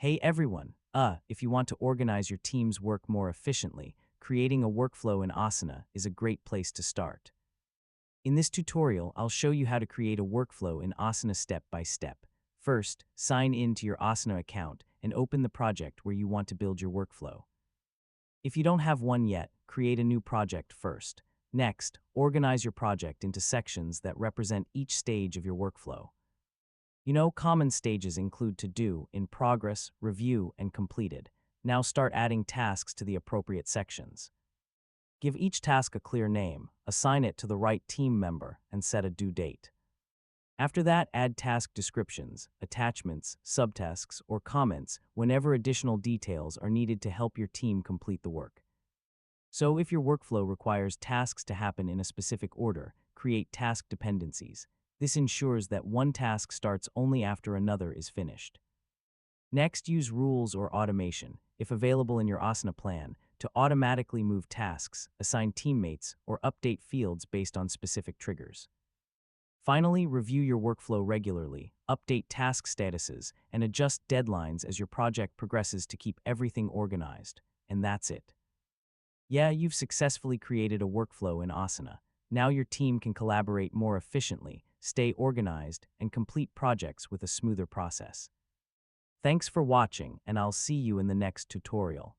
Hey everyone, if you want to organize your team's work more efficiently, creating a workflow in Asana is a great place to start. In this tutorial, I'll show you how to create a workflow in Asana step by step. First, sign in to your Asana account and open the project where you want to build your workflow. If you don't have one yet, create a new project first. Next, organize your project into sections that represent each stage of your workflow. Common stages include to do, in progress, review, and completed. Now start adding tasks to the appropriate sections. Give each task a clear name, assign it to the right team member, and set a due date. After that, add task descriptions, attachments, subtasks, or comments whenever additional details are needed to help your team complete the work. So if your workflow requires tasks to happen in a specific order, create task dependencies. This ensures that one task starts only after another is finished. Next, use rules or automation, if available in your Asana plan, to automatically move tasks, assign teammates, or update fields based on specific triggers. Finally, review your workflow regularly, update task statuses, and adjust deadlines as your project progresses to keep everything organized. And that's it. Yeah, you've successfully created a workflow in Asana. Now your team can collaborate more efficiently, stay organized, and complete projects with a smoother process. Thanks for watching, and I'll see you in the next tutorial.